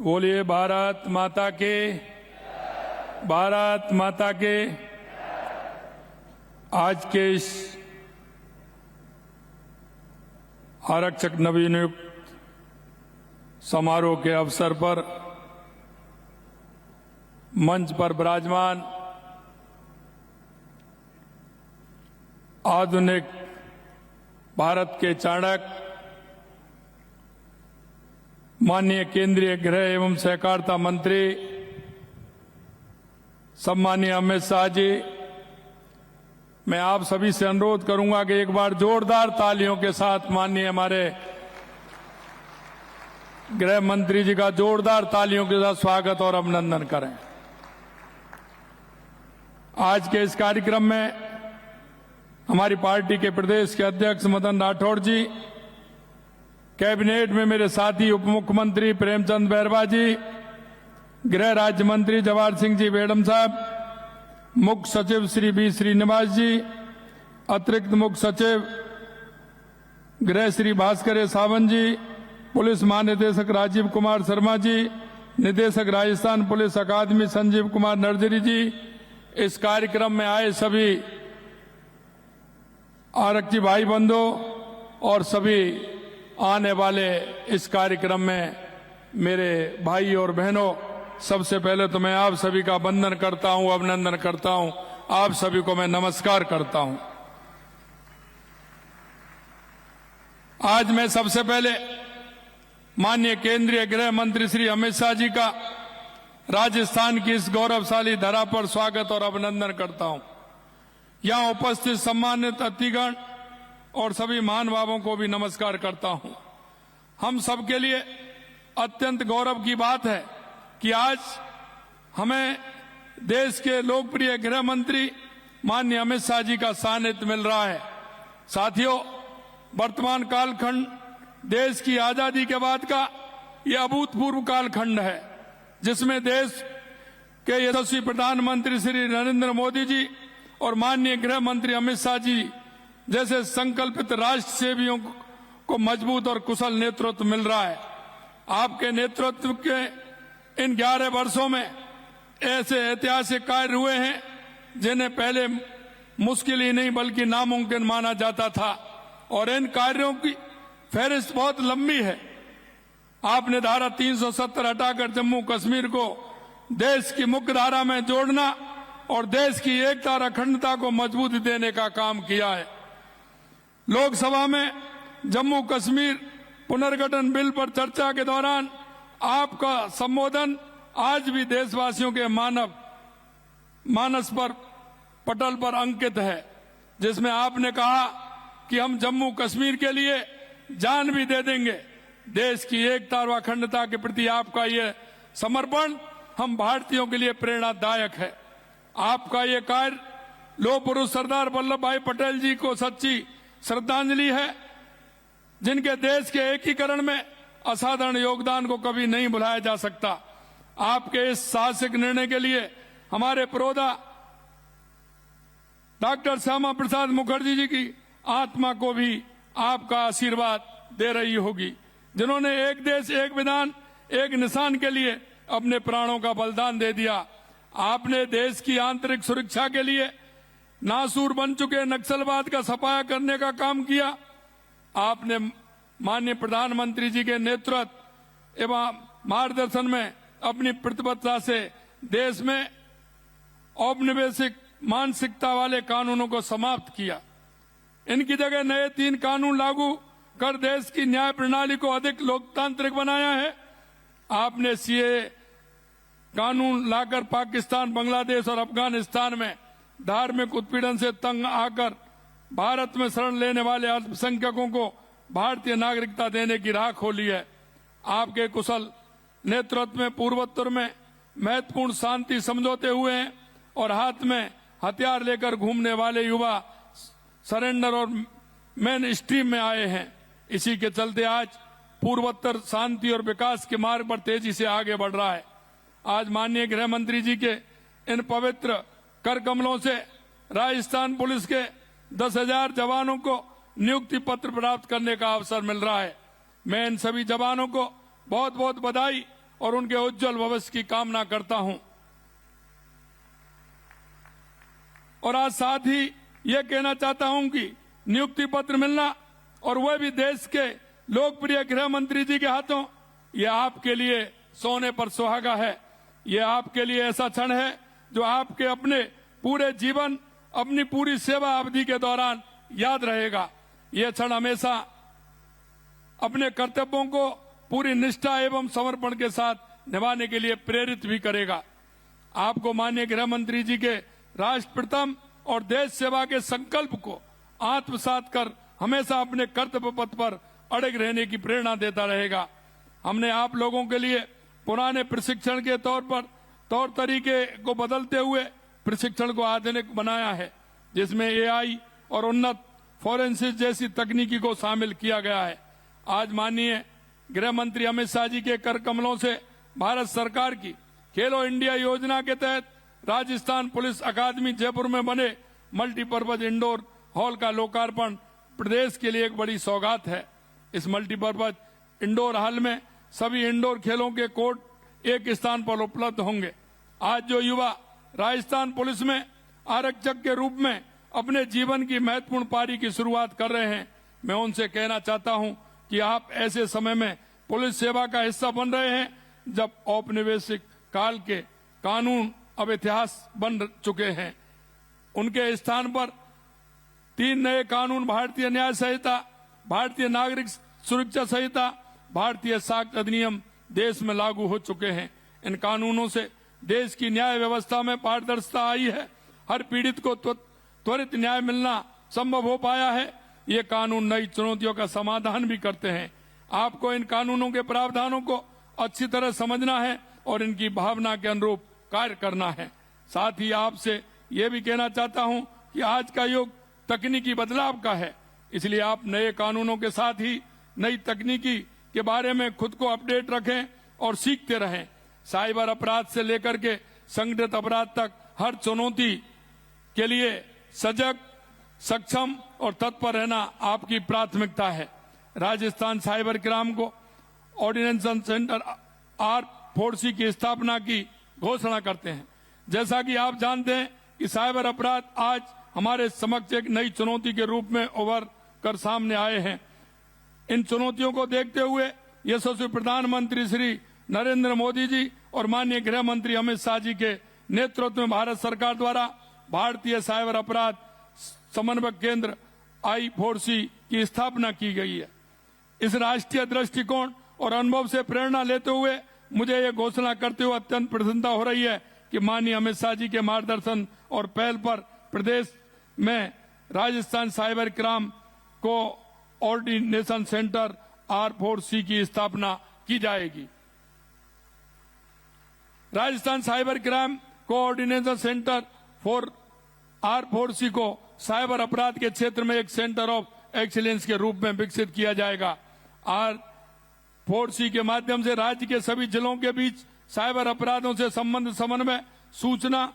बोलिए भारत माता के, भारत माता के। आज के इस आरक्षक नवनियुक्त समारोह के अवसर पर मंच पर विराजमान आधुनिक भारत के चाणक्य माननीय केंद्रीय गृह एवं सहकारिता मंत्री सम्मानीय अमित शाह जी, मैं आप सभी से अनुरोध करूंगा कि एक बार जोरदार तालियों के साथ माननीय हमारे गृह मंत्री जी का जोरदार तालियों के साथ स्वागत और अभिनंदन करें। आज के इस कार्यक्रम में हमारी पार्टी के प्रदेश के अध्यक्ष मदन राठौड़ जी, कैबिनेट में मेरे साथी उप मुख्यमंत्री प्रेमचंद बैरवा जी, गृह राज्य मंत्री जवाहर सिंह जी बेडम साहब, मुख्य सचिव श्री बी श्रीनिवास जी, अतिरिक्त मुख्य सचिव गृह श्री भास्कर सावंत जी, पुलिस महानिदेशक राजीव कुमार शर्मा जी, निदेशक राजस्थान पुलिस अकादमी संजीव कुमार नर्जरी जी, इस कार्यक्रम में आए सभी आरक्षी भाई बंधु और सभी आने वाले इस कार्यक्रम में मेरे भाई और बहनों, सबसे पहले तो मैं आप सभी का वंदन करता हूं, अभिनंदन करता हूं, आप सभी को मैं नमस्कार करता हूं। आज मैं सबसे पहले माननीय केंद्रीय गृह मंत्री श्री अमित शाह जी का राजस्थान की इस गौरवशाली धरा पर स्वागत और अभिनंदन करता हूं। यहां उपस्थित सम्मानित अतिथिगण और सभी महानुभावों को भी नमस्कार करता हूं। हम सबके लिए अत्यंत गौरव की बात है कि आज हमें देश के लोकप्रिय गृह मंत्री माननीय अमित शाह जी का सानिध्य मिल रहा है। साथियों, वर्तमान कालखंड देश की आजादी के बाद का यह अभूतपूर्व कालखंड है, जिसमें देश के यशस्वी प्रधानमंत्री श्री नरेंद्र मोदी जी और माननीय गृह मंत्री अमित शाह जी जैसे संकल्पित राष्ट्र सेवियों को मजबूत और कुशल नेतृत्व मिल रहा है। आपके नेतृत्व के इन 11 वर्षों में ऐसे ऐतिहासिक कार्य हुए हैं जिन्हें पहले मुश्किल ही नहीं बल्कि नामुमकिन माना जाता था, और इन कार्यों की फहरिस्त बहुत लंबी है। आपने धारा 370 हटाकर जम्मू कश्मीर को देश की मुख्य धारा में जोड़ना और देश की एकता और अखंडता को मजबूती देने का काम किया है। लोकसभा में जम्मू कश्मीर पुनर्गठन बिल पर चर्चा के दौरान आपका संबोधन आज भी देशवासियों के मानस पर पटल पर अंकित है, जिसमें आपने कहा कि हम जम्मू कश्मीर के लिए जान भी दे देंगे। देश की एकता और अखंडता के प्रति आपका ये समर्पण हम भारतीयों के लिए प्रेरणादायक है। आपका ये कार्य लौह पुरुष सरदार वल्लभ भाई पटेल जी को सच्ची श्रद्धांजलि है, जिनके देश के एकीकरण में असाधारण योगदान को कभी नहीं भुलाया जा सकता। आपके इस साहसिक निर्णय के लिए हमारे प्रोदा डॉक्टर श्यामा प्रसाद मुखर्जी जी की आत्मा को भी आपका आशीर्वाद दे रही होगी, जिन्होंने एक देश एक विधान एक निशान के लिए अपने प्राणों का बलिदान दे दिया। आपने देश की आंतरिक सुरक्षा के लिए नासूर बन चुके नक्सलवाद का सफाया करने का काम किया। आपने माननीय प्रधानमंत्री जी के नेतृत्व एवं मार्गदर्शन में अपनी प्रतिबद्धता से देश में औपनिवेशिक मानसिकता वाले कानूनों को समाप्त किया। इनकी जगह नए 3 कानून लागू कर देश की न्याय प्रणाली को अधिक लोकतांत्रिक बनाया है। आपने सीए कानून लाकर पाकिस्तान, बांग्लादेश और अफगानिस्तान में धार्मिक उत्पीड़न से तंग आकर भारत में शरण लेने वाले अल्पसंख्यकों को भारतीय नागरिकता देने की राह खोली है। आपके कुशल नेतृत्व में पूर्वोत्तर में महत्वपूर्ण शांति समझौते हुए हैं और हाथ में हथियार लेकर घूमने वाले युवा सरेंडर और मेन स्ट्रीम में आए हैं। इसी के चलते आज पूर्वोत्तर शांति और विकास के मार्ग पर तेजी से आगे बढ़ रहा है। आज माननीय गृह मंत्री जी के इन पवित्र कर कमलों से राजस्थान पुलिस के 10,000 जवानों को नियुक्ति पत्र प्राप्त करने का अवसर मिल रहा है। मैं इन सभी जवानों को बहुत बहुत बधाई और उनके उज्जवल भविष्य की कामना करता हूं। और आज साथ ही ये कहना चाहता हूं कि नियुक्ति पत्र मिलना और वह भी देश के लोकप्रिय गृह मंत्री जी के हाथों, यह आपके लिए सोने पर सुहागा है। यह आपके लिए ऐसा क्षण है जो आपके अपने पूरे जीवन, अपनी पूरी सेवा अवधि के दौरान याद रहेगा। यह क्षण हमेशा अपने कर्तव्यों को पूरी निष्ठा एवं समर्पण के साथ निभाने के लिए प्रेरित भी करेगा। आपको माननीय गृह मंत्री जी के राष्ट्र प्रथम और देश सेवा के संकल्प को आत्मसात कर हमेशा अपने कर्तव्य पथ पर अड़ग रहने की प्रेरणा देता रहेगा। हमने आप लोगों के लिए पुराने प्रशिक्षण के तौर तरीके को बदलते हुए प्रशिक्षण को आधुनिक बनाया है, जिसमें एआई और उन्नत फोरेंसिक जैसी तकनीकी को शामिल किया गया है। आज माननीय गृह मंत्री अमित शाह जी के कर कमलों से भारत सरकार की खेलो इंडिया योजना के तहत राजस्थान पुलिस अकादमी जयपुर में बने मल्टीपर्पज इंडोर हॉल का लोकार्पण प्रदेश के लिए एक बड़ी सौगात है। इस मल्टीपर्पज इंडोर हॉल में सभी इंडोर खेलों के कोर्ट एक स्थान पर उपलब्ध होंगे। आज जो युवा राजस्थान पुलिस में आरक्षक के रूप में अपने जीवन की महत्वपूर्ण पारी की शुरुआत कर रहे हैं, मैं उनसे कहना चाहता हूं कि आप ऐसे समय में पुलिस सेवा का हिस्सा बन रहे हैं जब औपनिवेशिक काल के कानून अब इतिहास बन चुके हैं। उनके स्थान पर 3 नए कानून, भारतीय न्याय संहिता, भारतीय नागरिक सुरक्षा संहिता, भारतीय साक्ष्य अधिनियम देश में लागू हो चुके हैं। इन कानूनों से देश की न्याय व्यवस्था में पारदर्शिता आई है। हर पीड़ित को त्वरित न्याय मिलना संभव हो पाया है। ये कानून नई चुनौतियों का समाधान भी करते हैं। आपको इन कानूनों के प्रावधानों को अच्छी तरह समझना है और इनकी भावना के अनुरूप कार्य करना है। साथ ही आपसे ये भी कहना चाहता हूं कि आज का युग तकनीकी बदलाव का है, इसलिए आप नए कानूनों के साथ ही नई तकनीकी के बारे में खुद को अपडेट रखें और सीखते रहें। साइबर अपराध से लेकर के संगठित अपराध तक हर चुनौती के लिए सजग, सक्षम और तत्पर रहना आपकी प्राथमिकता है। राजस्थान साइबर क्राइम को ऑर्डिनेशन सेंटर R4C की स्थापना की घोषणा करते हैं। जैसा कि आप जानते हैं कि साइबर अपराध आज हमारे समक्ष एक नई चुनौती के रूप में उभर कर सामने आए हैं। इन चुनौतियों को देखते हुए यशस्वी प्रधानमंत्री श्री नरेंद्र मोदी जी और माननीय गृह मंत्री अमित शाह जी के नेतृत्व में भारत सरकार द्वारा भारतीय साइबर अपराध समन्वय केंद्र I4C की स्थापना की गई है। इस राष्ट्रीय दृष्टिकोण और अनुभव से प्रेरणा लेते हुए मुझे ये घोषणा करते हुए अत्यंत प्रसन्नता हो रही है कि माननीय अमित शाह जी के मार्गदर्शन और पहल पर प्रदेश में राजस्थान साइबर क्राइम को ऑर्डिनेशन सेंटर R4C की स्थापना की जाएगी। Rajasthan cyber crime coordination centre R4C को साइबर अपराध के क्षेत्र में एक सेंटर ऑफ एक्सीलेंस के रूप में विकसित किया जाएगा। R4C के माध्यम से राज्य के सभी जिलों के बीच साइबर अपराधों से संबंध समन्वय, सूचना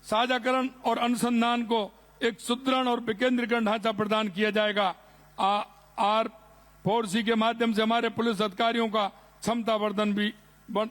साझाकरण और अनुसंधान को एक सुदृढ़ और विकेंद्रीकरण ढांचा प्रदान किया जाएगा। R4C के माध्यम से हमारे पुलिस अधिकारियों का क्षमता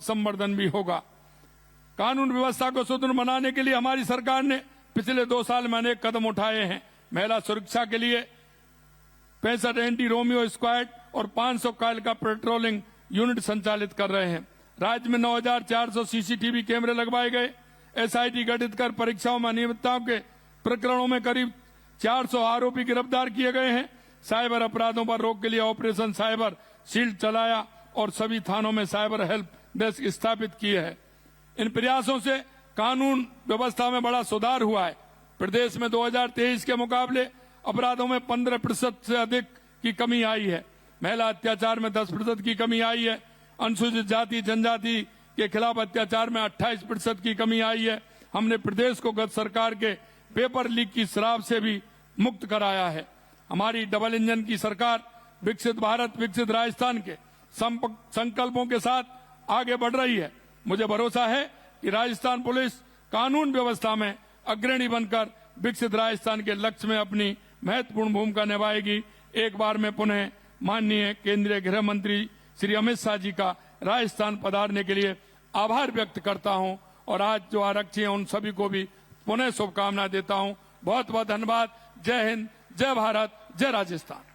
संवर्धन भी होगा। कानून व्यवस्था को सुदृढ़ बनाने के लिए हमारी सरकार ने पिछले 2 साल में अनेक कदम उठाए हैं। महिला सुरक्षा के लिए 65 एंटी रोमियो स्क्वाड और 500 कायल का पेट्रोलिंग यूनिट संचालित कर रहे हैं। राज्य में 9400 सीसीटीवी कैमरे लगवाए गए। SIT गठित कर परीक्षाओं में अनियमितताओं के प्रकरणों में करीब 400 आरोपी गिरफ्तार किए गए हैं। साइबर अपराधों पर रोक के लिए ऑपरेशन साइबर शील्ड चलाया और सभी थानों में साइबर हेल्प डेस्क स्थापित किए हैं। इन प्रयासों से कानून व्यवस्था में बड़ा सुधार हुआ है। प्रदेश में 2023 के मुकाबले अपराधों में 15% से अधिक की कमी आई है। महिला अत्याचार में 10% की कमी आई है। अनुसूचित जाति जनजाति के खिलाफ अत्याचार में 28% की कमी आई है। हमने प्रदेश को गत सरकार के पेपर लीक की शराब से भी मुक्त कराया है। हमारी डबल इंजन की सरकार विकसित भारत विकसित राजस्थान के संकल्पों के साथ आगे बढ़ रही है। मुझे भरोसा है कि राजस्थान पुलिस कानून व्यवस्था में अग्रणी बनकर विकसित राजस्थान के लक्ष्य में अपनी महत्वपूर्ण भूमिका निभाएगी। एक बार मैं पुनः माननीय केंद्रीय गृह मंत्री श्री अमित शाह जी का राजस्थान पधारने के लिए आभार व्यक्त करता हूं और आज जो आरक्षी हैं उन सभी को भी पुनः शुभकामनाएं देता हूं। बहुत बहुत धन्यवाद। जय हिंद, जय भारत, जय राजस्थान।